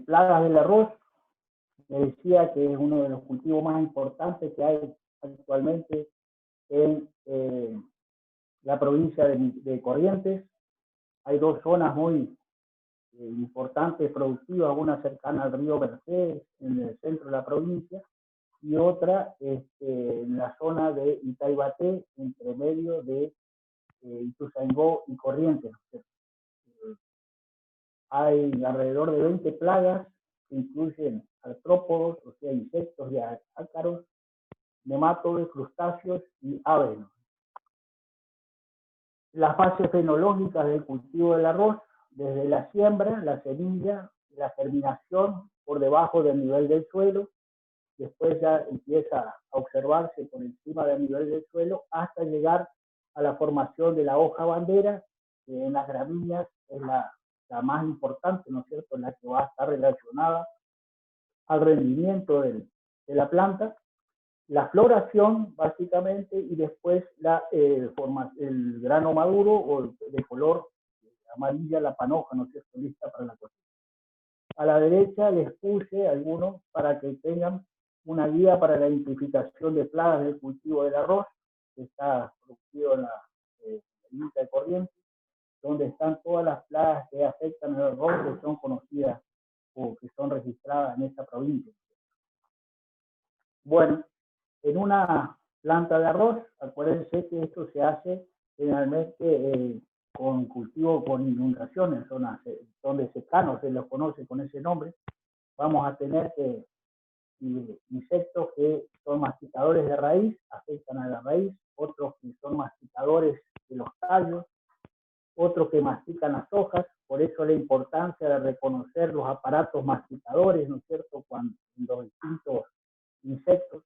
Plagas del arroz, me decía que es uno de los cultivos más importantes que hay actualmente en la provincia de Corrientes. Hay dos zonas muy importantes, productivas, una cercana al río Mercedes, en el centro de la provincia, y otra en la zona de Itaibaté, entre medio de Ituzaingó y Corrientes. Hay alrededor de 20 plagas que incluyen artrópodos, o sea, insectos y ácaros, nemátodos, crustáceos y aves. Las fases fenológicas del cultivo del arroz, desde la siembra, la semilla, la germinación por debajo del nivel del suelo, después ya empieza a observarse por encima del nivel del suelo hasta llegar a la formación de la hoja bandera, que en las gramíneas es la más importante, ¿no es cierto?, la que va a estar relacionada al rendimiento de la planta, la floración básicamente, y después el grano maduro o de color amarilla, la panoja, ¿no es cierto?, lista para la cosecha. A la derecha les puse algunos para que tengan una guía para la identificación de plagas del cultivo del arroz, que está producido en la provincia de Corrientes, donde están todas las plagas que afectan al arroz que son conocidas o que son registradas en esta provincia. Bueno, en una planta de arroz, acuérdense que esto se hace generalmente con cultivo con inundaciones, zonas donde secano se los conoce con ese nombre. Vamos a tener insectos que son masticadores de raíz, afectan a la raíz, otros que son masticadores de los tallos, otros que mastican las hojas. Por eso la importancia de reconocer los aparatos masticadores, ¿no es cierto?, cuando los distintos insectos,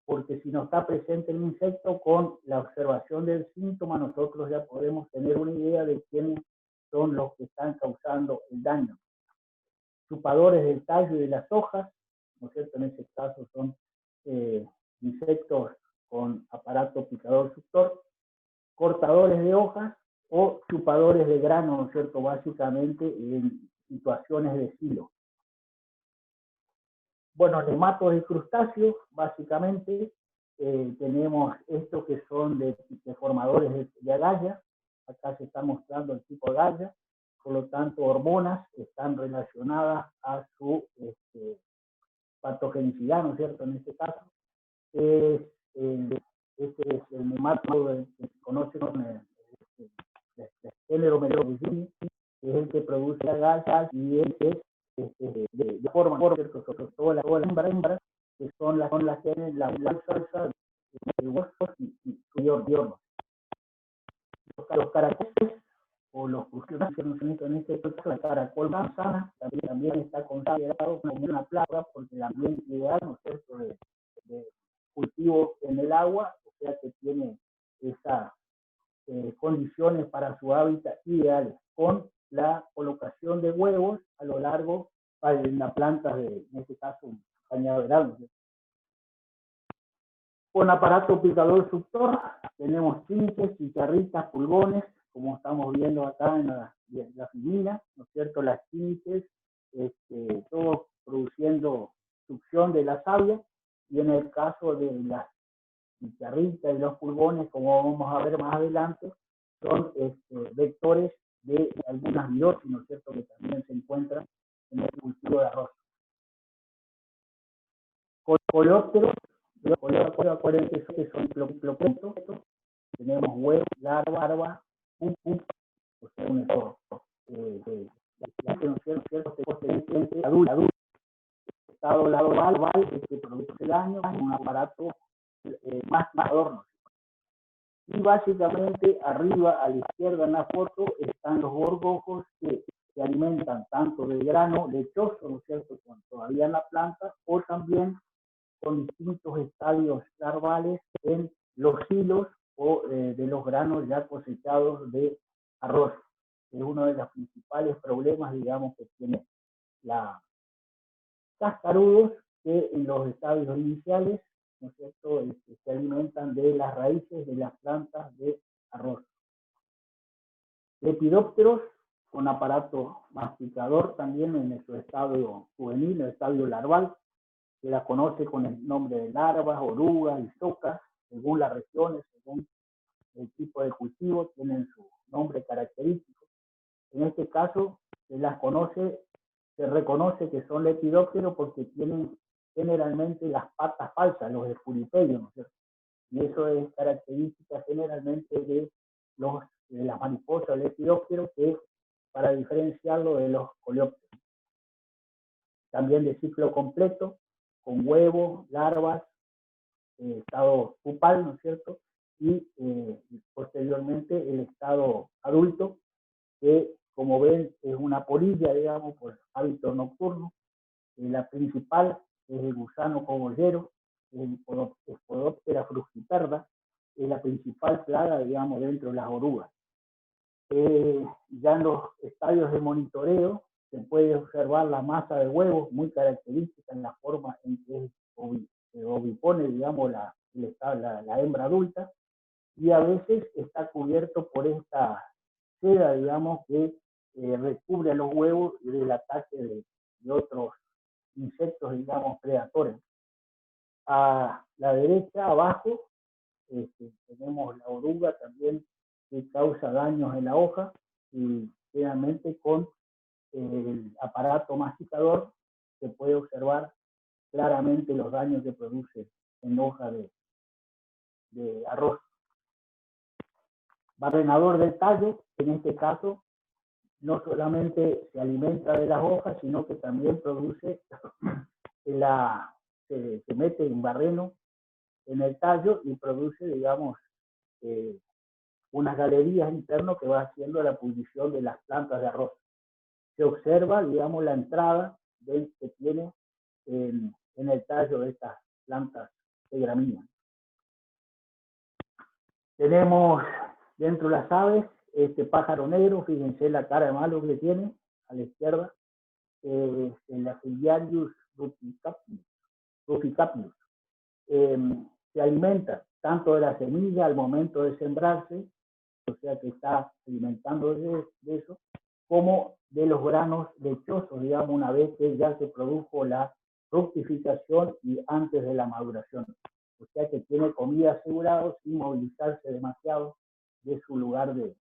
porque si no está presente el insecto, con la observación del síntoma nosotros ya podemos tener una idea de quiénes son los que están causando el daño. Chupadores del tallo y de las hojas, ¿no es cierto? En ese caso son insectos con aparato picador suctor, cortadores de hojas o chupadores de grano, ¿no es cierto?, básicamente en situaciones de silo. Bueno, nematos de crustáceos, básicamente, tenemos estos que son de formadores de agallas. Acá se está mostrando el tipo de agalla, por lo tanto, hormonas están relacionadas a su patogenicidad, ¿no es cierto?, en este caso. Este es el nematodo que se conoce con el género Merovingium, que es el que produce agallas y el que de forma, ¿cierto?, sobre todo las hembras, que son las que tienen la salsa de huesos y hornos. Los caracoles o los crustáceos, en este caso el caracol manzana, también está considerado como una plaga porque el ambiente ideal, ¿no es cierto?, de cultivo en el agua, o sea que tiene esas condiciones para su hábitat ideales, con la colocación de huevos a lo largo de la planta, en este caso, cañaveral. Con aparato picador suctor tenemos chinches, chicharritas, pulgones, como estamos viendo acá en la filmina, ¿no es cierto? Las chinches, todo produciendo succión de la savia, y en el caso de las chicharritas y los pulgones, como vamos a ver más adelante, son vectores de algunas biosis, ¿no es cierto?, que también se encuentran en el cultivo de arroz. Coleópteros, acuérdense que son clopetos, tenemos huevos, larva, pum, o sea, un estado adulto, estado larval, que produce daño, con un aparato más adorno. Y básicamente arriba a la izquierda en la foto están los gorgojos que se alimentan tanto del grano lechoso, ¿no es cierto?, cuando todavía en la planta, o también con distintos estadios larvales en los hilos o de los granos ya cosechados de arroz. Es uno de los principales problemas, digamos, que tiene la cascarudos, que en los estadios iniciales, ¿no es cierto?, se alimentan de las raíces de las plantas de arroz. Lepidópteros con aparato masticador también en su estadio juvenil, el estadio larval. Se la conoce con el nombre de larvas, orugas y socas, según las regiones, según el tipo de cultivo, tienen su nombre característico. En este caso, se reconoce que son lepidópteros porque tienen generalmente las patas falsas, los escuripedios, ¿no es cierto? Y eso es característica generalmente de las mariposas lepidópteros, que es para diferenciarlo de los coleópteros. También de ciclo completo, con huevos, larvas, estado pupal, ¿no es cierto? Y posteriormente el estado adulto, que como ven es una polilla, digamos, por hábito nocturno. La principal es el gusano cogollero, el Spodoptera fructiperda, es la principal plaga, digamos, dentro de las orugas. Ya en los estadios de monitoreo se puede observar la masa de huevos, muy característica en la forma en que ovipone, digamos, la hembra adulta, y a veces está cubierto por esta seda, digamos, que recubre a los huevos del ataque de otros insectos, digamos, predadores. A la derecha, abajo, tenemos la oruga también, que causa daños en la hoja, y generalmente con el aparato masticador se puede observar claramente los daños que produce en hoja de arroz. Barrenador del tallo, en este caso, no solamente se alimenta de las hojas, sino que también produce, se mete en barreno en el tallo y produce, digamos, unas galerías internas que va haciendo la pudrición de las plantas de arroz. Se observa, digamos, la entrada que tiene en el tallo de estas plantas de gramíneas. Tenemos dentro de las aves este pájaro negro, fíjense la cara de malo que tiene a la izquierda, en la Filiarius ruficapius. Se alimenta tanto de la semilla al momento de sembrarse, o sea que está alimentando de eso, como de los granos lechosos, digamos, una vez que ya se produjo la fructificación y antes de la maduración. O sea que tiene comida asegurada sin movilizarse demasiado de su lugar de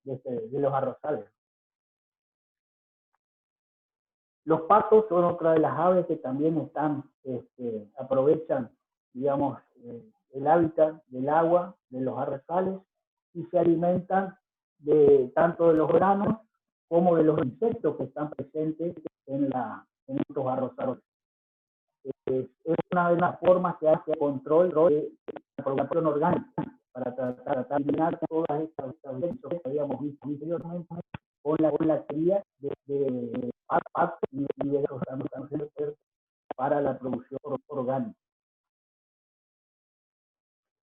los arrozales. Los patos son otra de las aves que también aprovechan, digamos, el hábitat del agua de los arrozales y se alimentan tanto de los granos como de los insectos que están presentes en estos arrozales. Es una de las formas que hace control de la producción orgánica para tratar de eliminar todas estas insectos que habíamos visto anteriormente con la cría de patos y de los arrozales para la producción orgánica.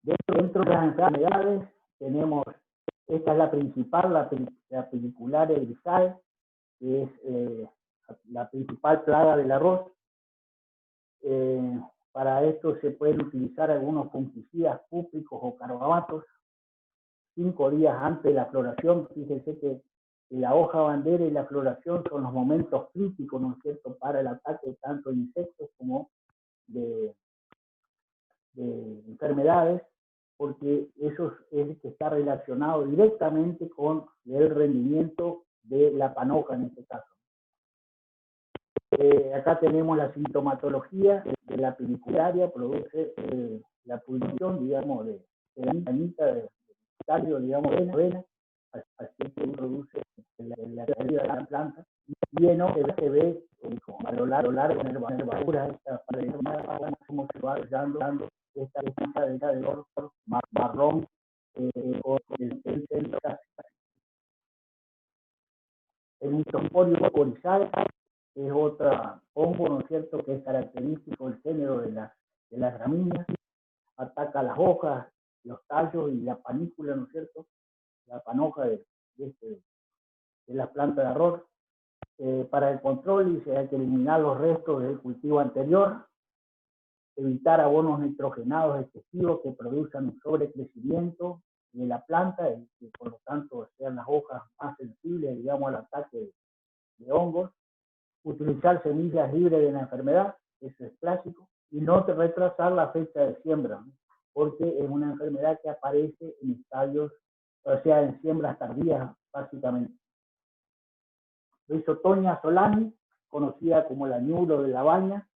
Dentro de las enfermedades tenemos, esta es la principal, la Pedicularia grisae, que es la principal plaga del arroz. Para esto se pueden utilizar algunos fungicidas púplicos o carbabatos 5 días antes de la floración. Fíjense que la hoja bandera y la floración son los momentos críticos, ¿no es cierto?, para el ataque tanto de insectos como de enfermedades, porque eso es que está relacionado directamente con el rendimiento de la panoja en este caso. Acá tenemos la sintomatología de la pedicularia, produce la pudrición, digamos, de la anita de tallo, digamos, vena, así que produce la caída de la planta, y en se ve a lo largo de las nervaduras, como se va dando esta cadena de olor marrón o el centro. El Mythosporio corizae es otra hongo, ¿no es cierto?, que es característico del género de las gramíneas. Ataca las hojas, los tallos y la panícula, ¿no es cierto?, la panoja de la planta de arroz. Para el control hay que eliminar los restos del cultivo anterior, evitar abonos nitrogenados excesivos que produzcan un sobrecrecimiento de la planta y que por lo tanto sean las hojas más sensibles, digamos, al ataque de hongos. Utilizar semillas libres de la enfermedad, eso es clásico, y no retrasar la fecha de siembra, ¿no? Porque es una enfermedad que aparece en estadios, o sea, en siembras tardías, básicamente. Rhizotonia solani, conocida como la ñulo de la baña,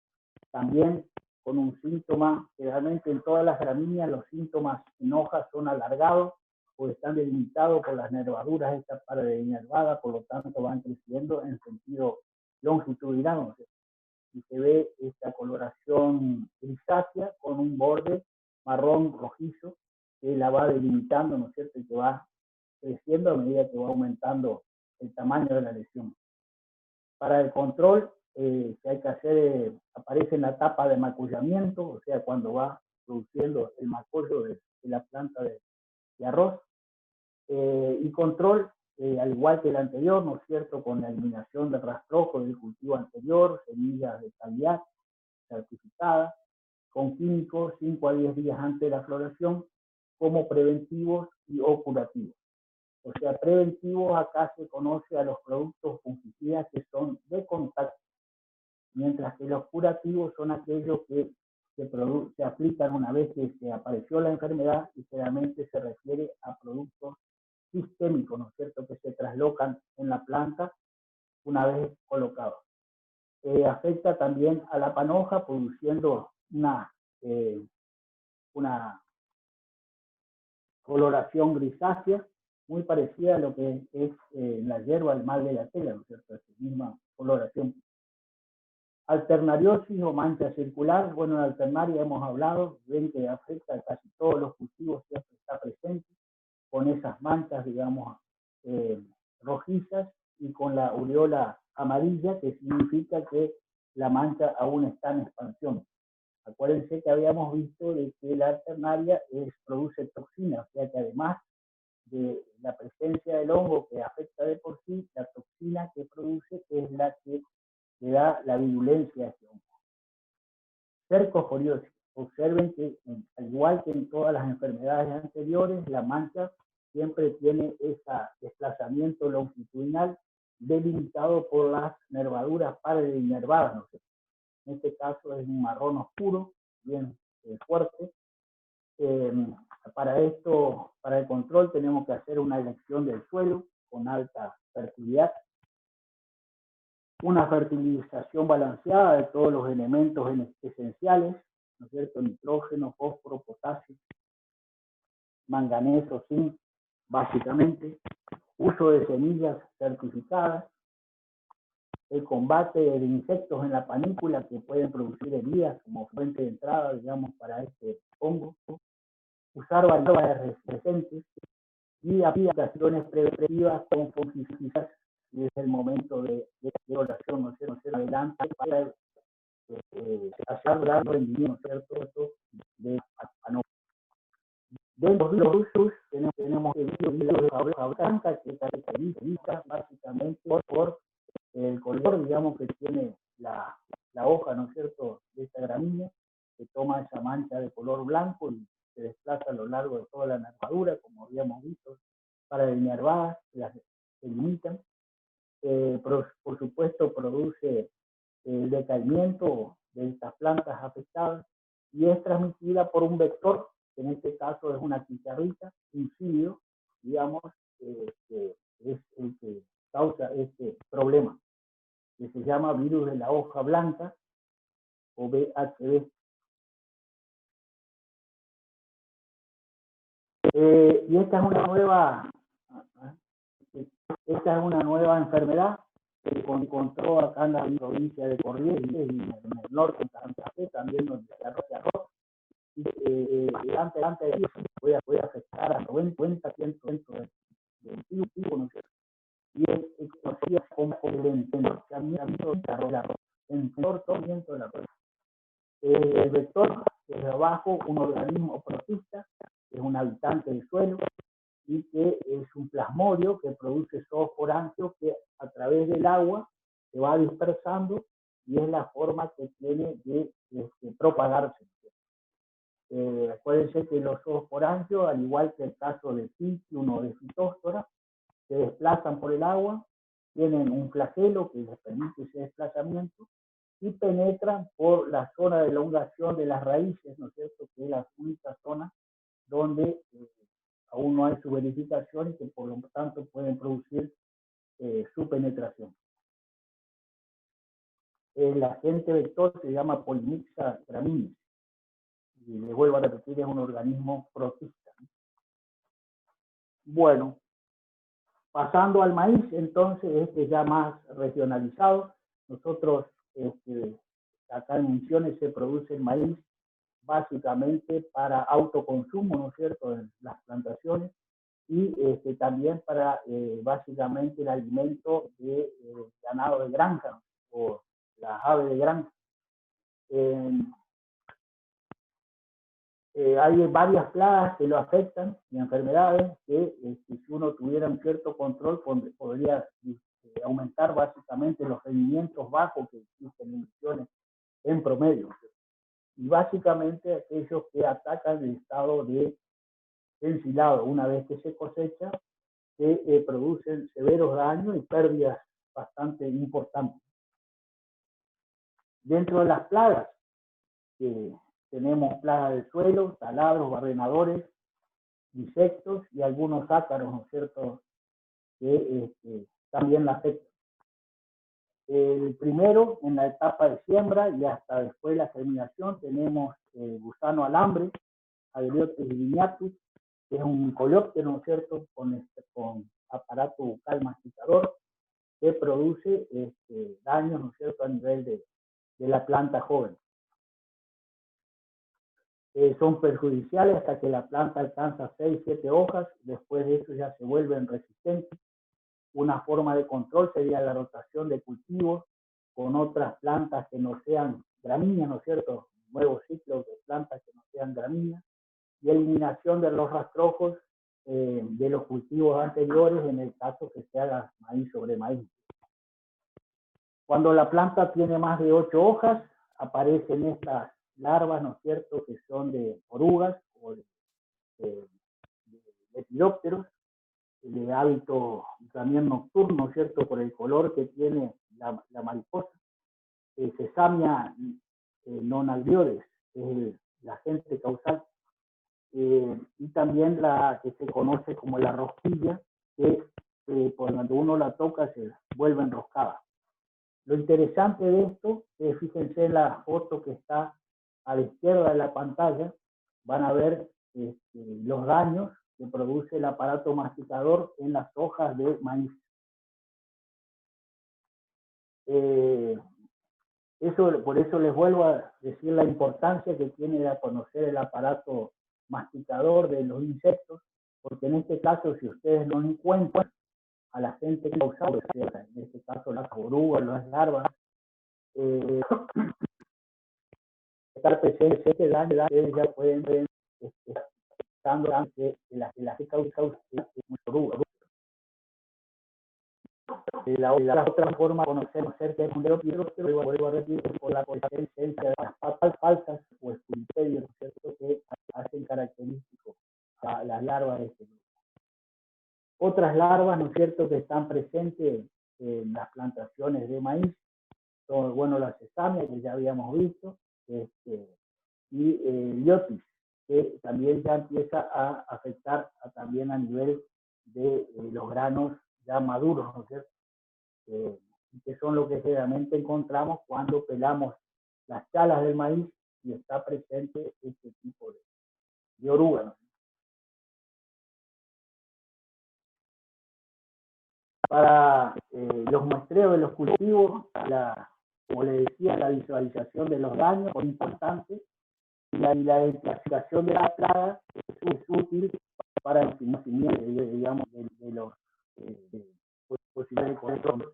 también con un síntoma, generalmente en todas las gramíneas los síntomas en hojas son alargados o están delimitados por las nervaduras esta paradenervada, por lo tanto van creciendo en sentido longitudinal, ¿no? Y se ve esta coloración grisácea con un borde marrón rojizo que la va delimitando, ¿no es cierto? Y que va creciendo a medida que va aumentando el tamaño de la lesión. Para el control, que hay que hacer, aparece en la etapa de macullamiento, o sea, cuando va produciendo el macollo de la planta de arroz. Y control, al igual que el anterior, ¿no es cierto?, con la eliminación del rastrojo del cultivo anterior, semillas de calidad certificadas, con químicos 5 a 10 días antes de la floración, como preventivos y o curativos. O sea, preventivos acá se conoce a los productos fungicidas que son de contacto, mientras que los curativos son aquellos que se aplican una vez que se apareció la enfermedad y generalmente se refiere a productos sistémicos, ¿no es cierto?, que se traslocan en la planta una vez colocados. Afecta también a la panoja produciendo una coloración grisácea muy parecida a lo que es la hierba del mal de la tela, ¿no es cierto?, esa misma coloración. Alternariosis o mancha circular, bueno, en la alternaria hemos hablado, ven que afecta a casi todos los cultivos, siempre está presente, con esas manchas, digamos, rojizas y con la aureola amarilla, que significa que la mancha aún está en expansión. Acuérdense que habíamos visto de que la alternaria produce toxina, o sea que además de la presencia del hongo que afecta de por sí, la toxina que produce es la que le da la virulencia a este hongo. Cercosporiosis. Observen que, al igual que en todas las enfermedades anteriores, la mancha siempre tiene ese desplazamiento longitudinal delimitado por las nervaduras paradenervadas, ¿no? En este caso es un marrón oscuro, bien fuerte. Para esto, para el control, tenemos que hacer una elección del suelo con alta fertilidad, una fertilización balanceada de todos los elementos esenciales, ¿no es cierto?, nitrógeno, fósforo, potasio, manganeso, zinc, básicamente, uso de semillas certificadas, el combate de insectos en la panícula que pueden producir heridas como fuente de entrada, digamos, para este hongo, usar variedades resistentes y aplicaciones preventivas con fungicidas desde el momento de floración, ¿no es cierto?, adelante para asegurar el rendimiento, ¿no es cierto?, de panoja. Dentro de los usos tenemos el virus de fabricante que caracteriza básicamente por el color, digamos, que tiene la hoja, ¿no es cierto?, de esta gramínea, que toma esa mancha de color blanco y se desplaza a lo largo de toda la nervadura, como habíamos visto, para denervadas, las delimitan. Por supuesto, produce el decaimiento de estas plantas afectadas y es transmitida por un vector, que en este caso es una chicharrita, un cirio, digamos, que es el que causa este problema, que se llama virus de la hoja blanca o VHB. Y esta es una nueva enfermedad que se encontró acá en la provincia de Corrientes y en el norte de Santa Fe, también donde se arroz. Y antes de eso puede afectar a 90% del tipo, ¿no es cierto? Y es conocido como el entorpecimiento del arroz. Entorpecimiento del arroz. El vector es abajo un organismo protista, que es un habitante del suelo, y que es un plasmodio que produce zoosporangios que a través del agua se va dispersando y es la forma que tiene de propagarse. Acuérdense que los zoosporangios, al igual que el caso de Pythium o de Phytophthora, se desplazan por el agua, tienen un flagelo que les permite ese desplazamiento y penetran por la zona de elongación de las raíces, ¿no es cierto?, que es la única zona donde aún no hay su verificación y que por lo tanto pueden producir su penetración. El agente vector se llama Polymyxa graminis y les vuelvo a repetir, es un organismo protista. Bueno, pasando al maíz, entonces, este ya más regionalizado. Nosotros, acá en Misiones se produce el maíz básicamente para autoconsumo, ¿no es cierto?, en las plantaciones, y también para básicamente el alimento de ganado de granja o las aves de granja. Hay varias plagas que lo afectan y enfermedades que si uno tuviera un cierto control podría aumentar básicamente los rendimientos bajos que existen en Misiones en promedio. Y básicamente aquellos que atacan el estado de ensilado una vez que se cosecha, que producen severos daños y pérdidas bastante importantes. Dentro de las plagas, tenemos plagas del suelo, taladros, barrenadores, insectos y algunos ácaros, ¿no es cierto?, que también la afectan. El primero, en la etapa de siembra y hasta después de la germinación, tenemos gusano alambre, Ageliotes lineatus, que es un coleóptero, ¿no es cierto?, con aparato bucal masticador, que produce daños, ¿no es cierto?, a nivel de la planta joven. Son perjudiciales hasta que la planta alcanza 6, 7 hojas, después de eso ya se vuelven resistentes. Una forma de control sería la rotación de cultivos con otras plantas que no sean gramíneas, ¿no es cierto?, nuevos ciclos de plantas que no sean gramíneas, y eliminación de los rastrojos de los cultivos anteriores en el caso que se haga maíz sobre maíz. Cuando la planta tiene más de 8 hojas, aparecen estas larvas, ¿no es cierto?, que son de orugas o de lepidópteros, de hábito también nocturno, ¿no es cierto?, por el color que tiene la mariposa. Sesamia nonagriodes, es la agente causal, y también la que se conoce como la rosquilla, que por cuando uno la toca se vuelve enroscada. Lo interesante de esto es, fíjense en la foto que está a la izquierda de la pantalla, van a ver los daños que produce el aparato masticador en las hojas de maíz. Por eso les vuelvo a decir la importancia que tiene de conocer el aparato masticador de los insectos, porque en este caso, si ustedes no encuentran a la gente causada, en este caso las orugas, las larvas, estar presentes este daño, ustedes ya pueden ver que la que causa oruga. La otra forma de conocer que es un lepidóptero, vuelvo a repetir, por la presencia de las patas falsas o esculipedios, ¿no es cierto?, que hacen característico a las larvas de este grupo. Otras larvas, ¿no es cierto?, que están presentes en las plantaciones de maíz son, bueno, la sesamia, que ya habíamos visto, y Liotis, que también ya empieza a afectar también a nivel de los granos ya maduros, ¿no es cierto?, que son lo que generalmente encontramos cuando pelamos las chalas del maíz y está presente este tipo de oruga, ¿no? Para los muestreos de los cultivos, como les decía, la visualización de los daños es importante y la identificación de la plaga es útil para el conocimiento, digamos, de los posibles control.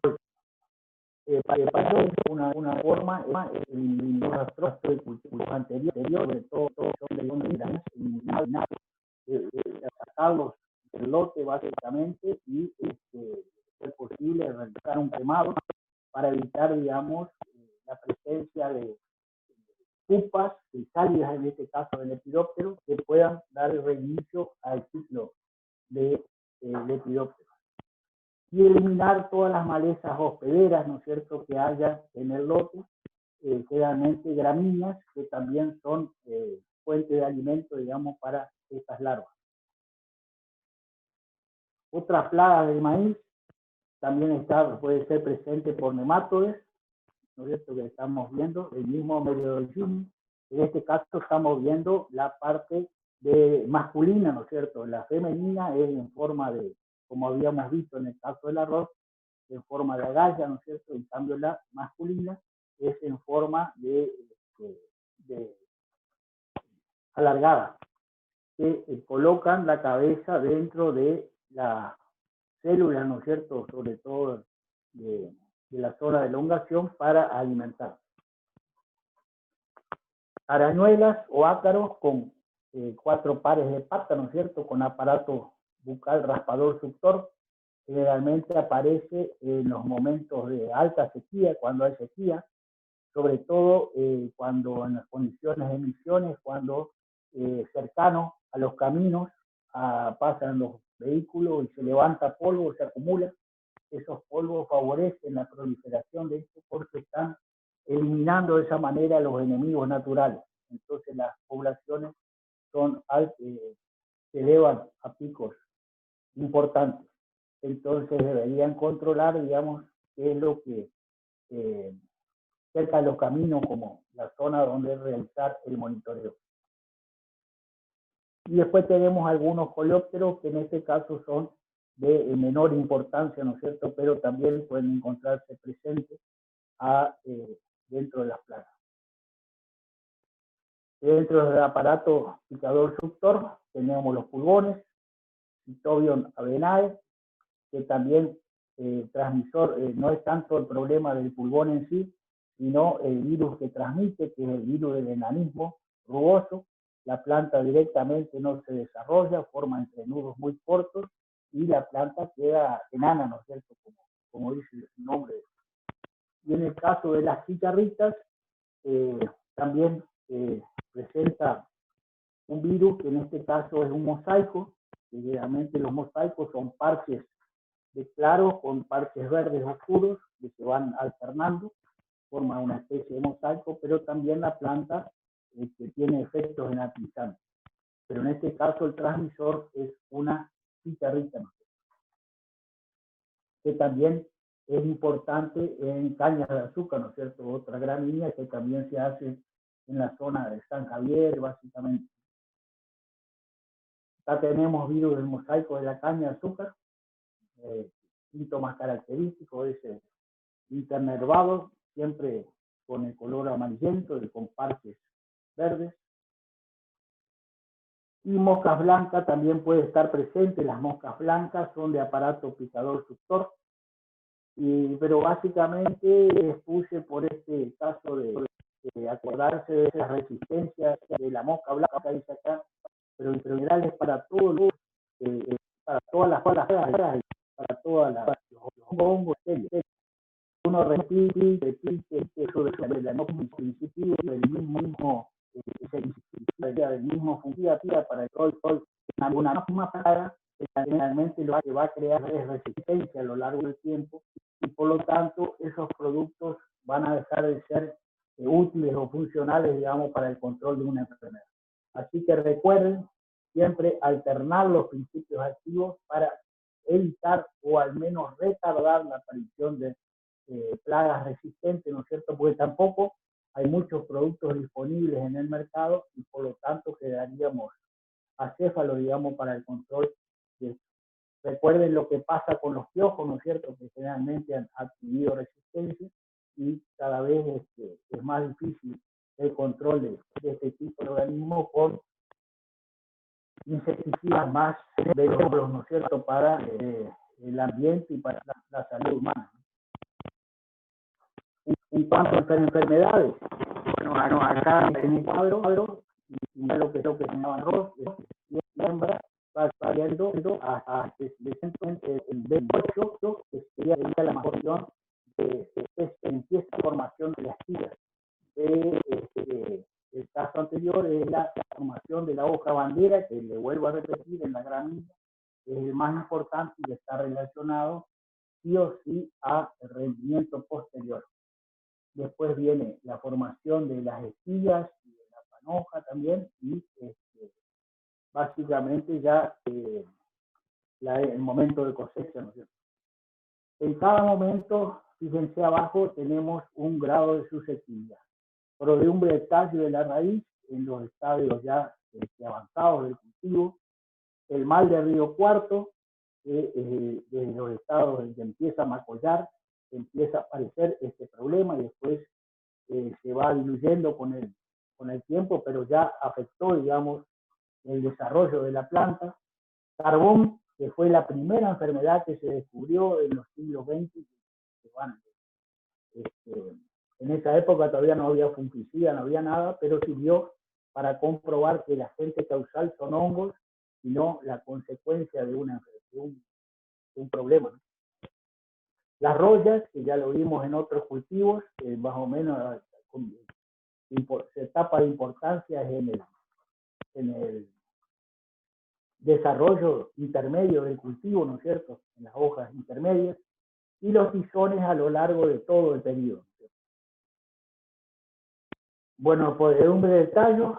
Para eso una forma es eliminar los rastros del cultivo anterior, de todo son de eliminar, sacarlos del lote básicamente y es posible realizar un quemado para evitar, digamos, la presencia de pupas salidas, en este caso del lepidóptero, que puedan dar el reinicio al ciclo de lepidóptero. Y eliminar todas las malezas hospederas, ¿no es cierto?, que haya en el lote, generalmente gramíneas, que también son fuente de alimento, digamos, para estas larvas. Otra plaga del maíz también puede ser presente por nematodes, ¿no es cierto?, que estamos viendo, el mismo Mereogyne. En este caso estamos viendo la parte masculina, ¿no es cierto? La femenina es en forma de, como habíamos visto en el caso del arroz, en forma de agalla, ¿no es cierto? En cambio la masculina es en forma de alargada, que colocan la cabeza dentro de la célula, ¿no es cierto?, sobre todo de la zona de elongación para alimentar. Arañuelas o ácaros con 4 pares de patas, ¿no es cierto?, con aparato bucal raspador suctor. Generalmente aparece en los momentos de alta sequía, cuando hay sequía, sobre todo cuando en las condiciones de emisiones, cuando cercano a los caminos pasan los vehículos y se levanta polvo, se acumula. Esos polvos favorecen la proliferación de esto porque están eliminando de esa manera los enemigos naturales. Entonces las poblaciones se elevan a picos importantes. Entonces deberían controlar, digamos, qué es lo que cerca de los caminos, como la zona donde realizar el monitoreo. Y después tenemos algunos coleópteros que en este caso son de menor importancia, ¿no es cierto?, pero también pueden encontrarse presentes dentro de las plagas. Dentro del aparato picador suctor tenemos los pulgones, Citobion avenae, que también transmisor, no es tanto el problema del pulgón en sí, sino el virus que transmite, que es el virus del enanismo rugoso. La planta directamente no se desarrolla, forma entrenudos muy cortos y la planta queda enana, ¿no es cierto?, como dice el nombre. Y en el caso de las chicharritas, también presenta un virus que en este caso es un mosaico, que generalmente los mosaicos son parches de claros con parches verdes oscuros que se van alternando, forma una especie de mosaico, pero también la planta que tiene efectos enatizantes. Pero en este caso el transmisor es una chicharrita, ¿no? Que también es importante en cañas de azúcar, ¿no es cierto? Otra gramínea que también se hace en la zona de San Javier, básicamente. Acá tenemos virus del mosaico de la caña de azúcar, síntomas característicos, ese internervado, siempre con el color amarillento y con parches verdes. Y moscas blancas también puede estar presente. Las moscas blancas son de aparato picador suctor, pero básicamente expuse por este caso de acordarse de esa resistencia de la mosca blanca, dice acá, pero en general es para todos para todas las plagas, para todas las hongos. Uno repite eso de la no principio del mismo fungida para el sol, una misma plaga generalmente lo que va a crear es resistencia a lo largo del tiempo y por lo tanto esos productos van a dejar de ser útiles o funcionales, digamos, para el control de una enfermedad. Así que recuerden siempre alternar los principios activos para evitar o al menos retardar la aparición de plagas resistentes, ¿no es cierto? Porque tampoco hay muchos productos disponibles en el mercado y por lo tanto quedaríamos acéfalos, digamos, para el control de esto. Recuerden lo que pasa con los piojos, ¿no es cierto?, que generalmente han adquirido resistencia y cada vez es más difícil el control de este tipo de organismos con insecticidas más benévolos, ¿no es cierto?, para el ambiente y para la salud humana. En cuanto a enfermedades, bueno, acá en el cuadro, y lo que se llama arroz, y hembra, va variando hasta el 28, que sería la maturación de empieza la formación de las tiras paso anterior es la formación de la hoja bandera, que le vuelvo a repetir en la gramínea, es el más importante y está relacionado sí o sí al rendimiento posterior. Después viene la formación de las espigas y de la panoja también, y básicamente ya el momento de cosecha, ¿no es cierto? En cada momento, fíjense abajo, tenemos un grado de susceptibilidad. Podredumbre del tallo de la raíz en los estadios ya avanzados del cultivo. El mal de Río Cuarto, desde los estados en que empieza a macollar, empieza a aparecer este problema y después se va diluyendo con el tiempo, pero ya afectó, digamos, el desarrollo de la planta. Carbón, que fue la primera enfermedad que se descubrió en los siglos XX. Bueno, en esa época todavía no había fungicida, no había nada, pero sirvió para comprobar que el agente causal son hongos y no la consecuencia de un problema. Las rollas, que ya lo vimos en otros cultivos, más o menos su etapa de importancia es en el desarrollo intermedio del cultivo, ¿no es cierto?, en las hojas intermedias, y los tizones a lo largo de todo el periodo. Bueno, podredumbre del tallo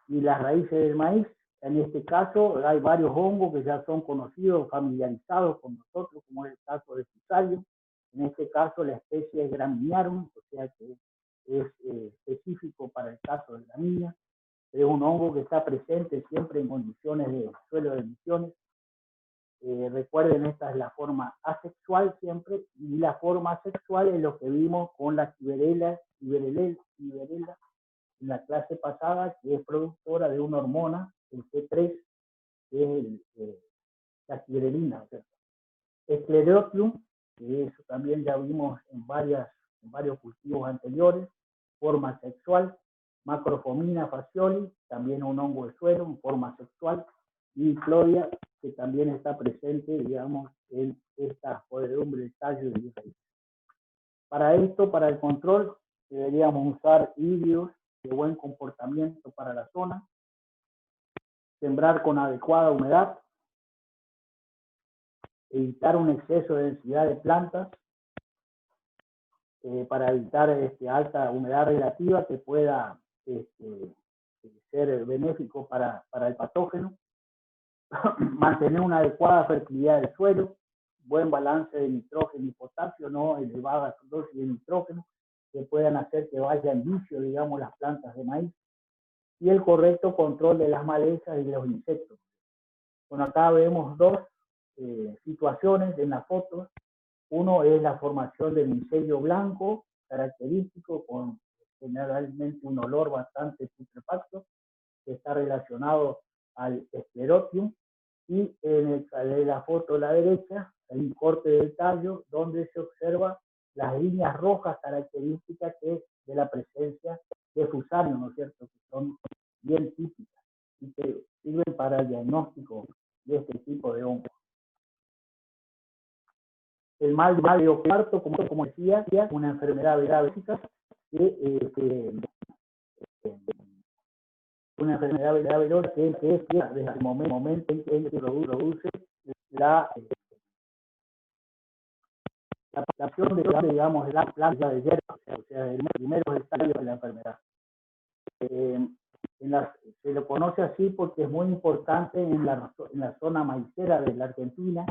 y las raíces del maíz. En este caso hay varios hongos que ya son conocidos, familiarizados con nosotros, como es el caso de Fusarium. En este caso la especie es Graminearum, o sea que es específico para el caso de gramínea. Es un hongo que está presente siempre en condiciones de suelo de emisiones. Recuerden, esta es la forma asexual siempre, y la forma asexual es lo que vimos con la Xiberella en la clase pasada, que es productora de una hormona, el C3, que es la xiberelina. Sclerotium, que eso también ya vimos en varios cultivos anteriores, forma sexual. Macrofomina facioli, también un hongo de suelo en forma sexual. Y Clodia, que también está presente, digamos, en esta podredumbre del tallo y de raíz. Para esto, para el control, deberíamos usar híbridos de buen comportamiento para la zona, sembrar con adecuada humedad, evitar un exceso de densidad de plantas para evitar alta humedad relativa que pueda ser benéfico para el patógeno, mantener una adecuada fertilidad del suelo, buen balance de nitrógeno y potasio, no elevadas dosis de nitrógeno que puedan hacer que vaya en vicio, digamos, las plantas de maíz, y el correcto control de las malezas y de los insectos. Bueno, acá vemos dos situaciones en la foto. Uno es la formación del micelio blanco, característico, con generalmente un olor bastante putrefacto, que está relacionado al Sclerotium. Y en la foto de la derecha hay un corte del tallo donde se observa las líneas rojas características de la presencia de Fusarium, ¿no es cierto?, que son bien típicas y que sirven para el diagnóstico de este tipo de hongos. El mal de Río Cuarto, como decía, una enfermedad grave, una enfermedad grave que es desde el momento en que se produce la acción de, digamos, la planta de hierba, o sea, el primero estadio de la enfermedad. Se lo conoce así porque es muy importante en la zona maicera de la Argentina,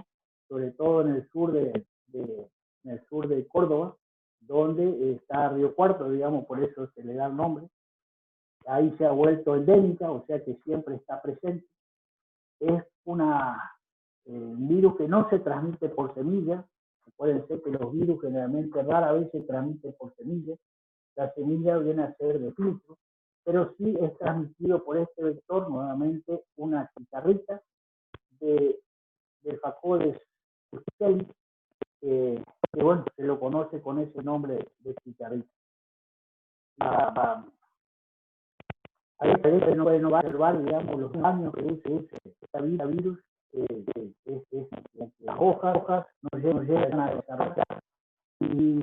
sobre todo en el sur de Córdoba, donde está Río Cuarto, digamos, por eso se le da el nombre. Ahí se ha vuelto endémica, o sea que siempre está presente. Es un virus que no se transmite por semilla. Pueden ser que los virus generalmente rara vez se transmiten por semilla. La semilla viene a ser de filtro, pero sí es transmitido por este vector, nuevamente una chicharrita de Facodes fuchsialis, que bueno, se lo conoce con ese nombre de chicharrita. Ahí no pueden observar, digamos, los daños que produce este virus. Las hojas no llegan a desarrollar, y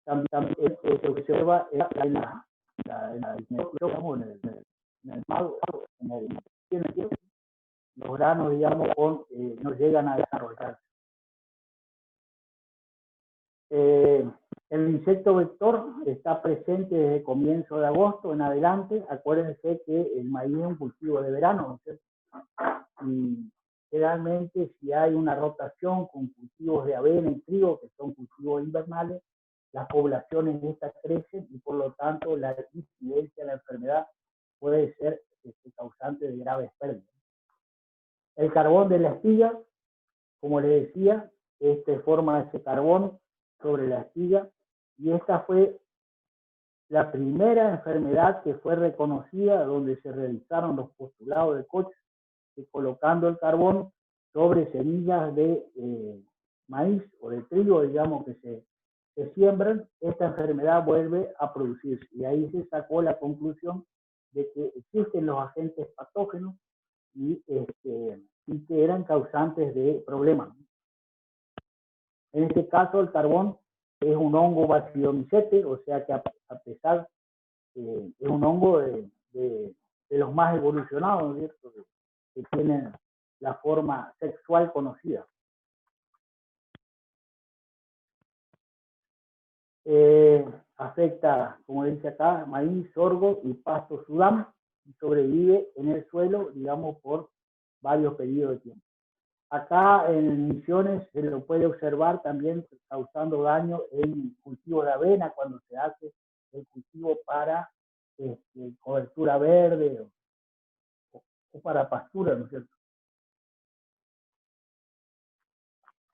también se observa en los granos, digamos, no llegan a desarrollarse. El insecto vector está presente desde comienzo de agosto en adelante. Acuérdense que el maíz es un cultivo de verano, ¿no es cierto? Y generalmente si hay una rotación con cultivos de avena y trigo, que son cultivos invernales, las poblaciones de estas crecen y por lo tanto la incidencia de la enfermedad puede ser causante de graves pérdidas. El carbón de la espiga, como les decía, forma ese carbón sobre la espiga y esta fue la primera enfermedad que fue reconocida donde se realizaron los postulados de Koch, colocando el carbón sobre semillas de maíz o de trigo, digamos, que se siembran, esta enfermedad vuelve a producirse. Y ahí se sacó la conclusión de que existen los agentes patógenos y que eran causantes de problemas. En este caso, el carbón es un hongo bacillomycete, o sea que a pesar es un hongo de los más evolucionados, ¿cierto? Que tienen la forma sexual conocida. Afecta, como dice acá, maíz, sorgo y pasto sudán, y sobrevive en el suelo, digamos, por varios periodos de tiempo. Acá en Misiones se lo puede observar también causando daño en cultivo de avena cuando se hace el cultivo para cobertura verde o para pastura, ¿no es cierto?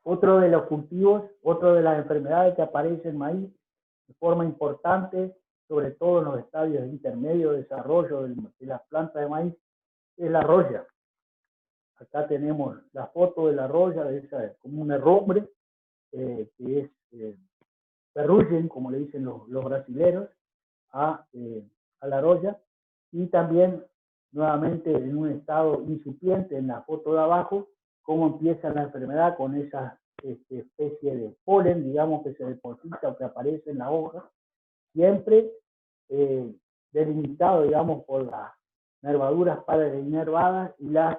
Otro de los cultivos, otra de las enfermedades que aparece en maíz de forma importante, sobre todo en los estadios intermedios de desarrollo de las plantas de maíz, es la roya. Acá tenemos la foto de la roya, de esa, como un herrumbre, que es perruyen, como le dicen los brasileños, a la roya, y también nuevamente en un estado incipiente en la foto de abajo, cómo empieza la enfermedad con esa especie de polen, digamos, que se deposita o que aparece en la hoja, siempre delimitado, digamos, por las nervaduras parainervadas y las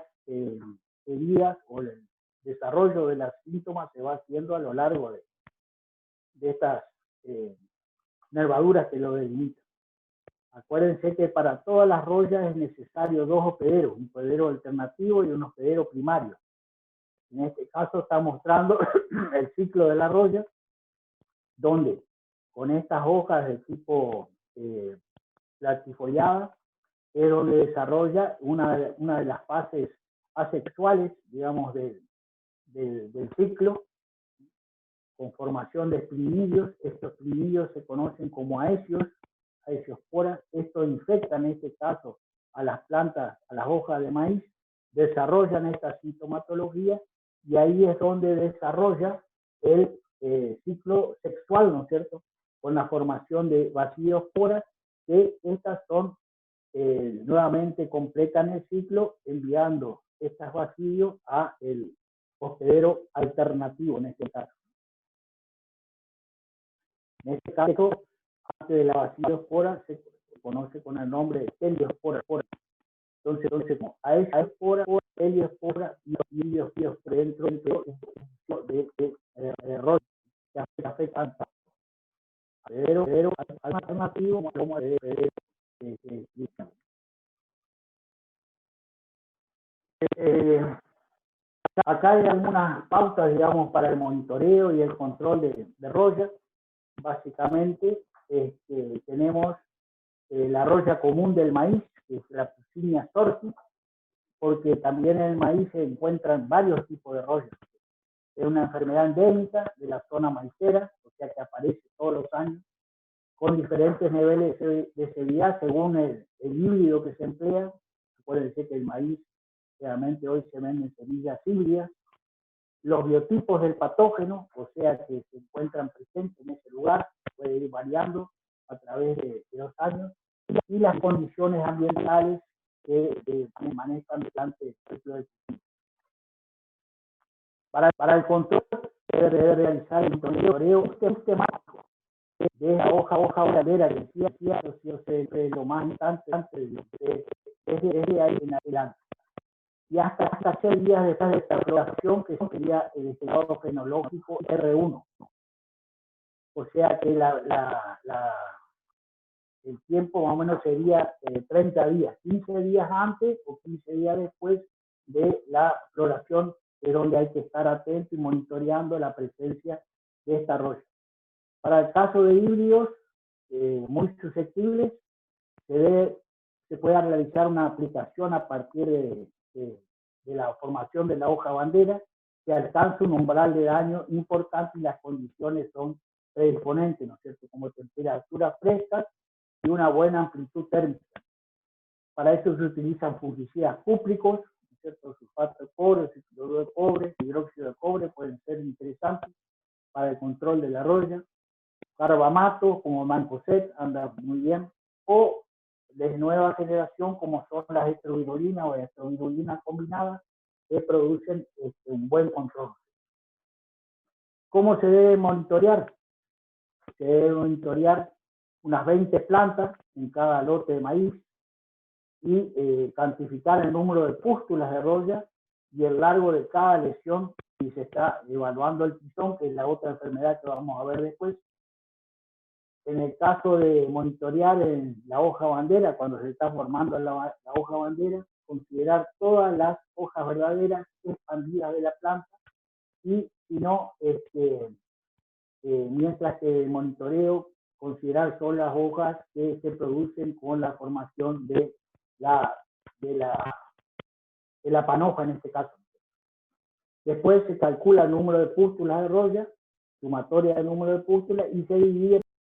heridas o el desarrollo de los síntomas se va haciendo a lo largo de estas nervaduras que lo delimitan. Acuérdense que para todas las rollas es necesario dos hospederos, un hospedero alternativo y un hospedero primario. En este caso está mostrando el ciclo de la roya, donde con estas hojas de tipo latifollada es donde desarrolla una de las fases asexuales, digamos, del ciclo, con formación de espinillos. Estos espinillos se conocen como aesiosporas. Esto infecta en este caso a las plantas, a las hojas de maíz, desarrollan esta sintomatología y ahí es donde desarrolla el ciclo sexual, ¿no es cierto? Con la formación de baciliosporas, que estas son nuevamente completan el ciclo enviando estas bacilios a el hospedero alternativo en este caso. En este caso, parte de la baciliospora se conoce con el nombre de heliospora. Entonces a esa espora, heliospora y heliospora dentro de rollo que afectan al alternativo como acá hay algunas pautas, digamos, para el monitoreo y el control de roya. Básicamente, tenemos la roya común del maíz, que es la Puccinia sorti, porque también en el maíz se encuentran varios tipos de roya. Es una enfermedad endémica de la zona maicera, o sea que aparece todos los años, con diferentes niveles de severidad según el híbrido que se emplea. Puede decir que el maíz realmente hoy se venden semillas híbridas. Los biotipos del patógeno, o sea que se encuentran presentes en ese lugar, puede ir variando a través de los años, y las condiciones ambientales que manejan durante el ciclo de cultivo. Para el control se debe realizar el monitoreo sistemático de esa hoja bandera que decía, lo más importante desde ahí en adelante. Y hasta 6 días después de esta floración, que sería el estado fenológico R1. O sea que el tiempo más o menos sería 30 días, 15 días antes o 15 días después de la floración, es donde hay que estar atento y monitoreando la presencia de esta roya. Para el caso de híbridos muy susceptibles, se puede realizar una aplicación a partir de la formación de la hoja bandera, que alcanza un umbral de daño importante y las condiciones son predisponentes, ¿no es cierto?, como temperaturas frescas y una buena amplitud térmica. Para eso se utilizan fungicidas cúpricos, ¿no es cierto?, sulfato de cobre, cloruro de cobre, hidróxido de cobre pueden ser interesantes para el control de la roya. Carbamato como Mancozeb anda muy bien, o de nueva generación como son las estrobirulinas o estrobirulinas combinadas, que producen un buen control. ¿Cómo se debe monitorear? Se debe monitorear unas 20 plantas en cada lote de maíz y cuantificar el número de pústulas de roya y el largo de cada lesión si se está evaluando el tizón, que es la otra enfermedad que vamos a ver después. En el caso de monitorear en la hoja bandera, cuando se está formando la hoja bandera, considerar todas las hojas verdaderas expandidas de la planta y si no, mientras que el monitoreo, considerar solo las hojas que se producen con la formación de la panoja en este caso. Después se calcula el número de pústulas de roya, sumatoria del número de pústulas y se divide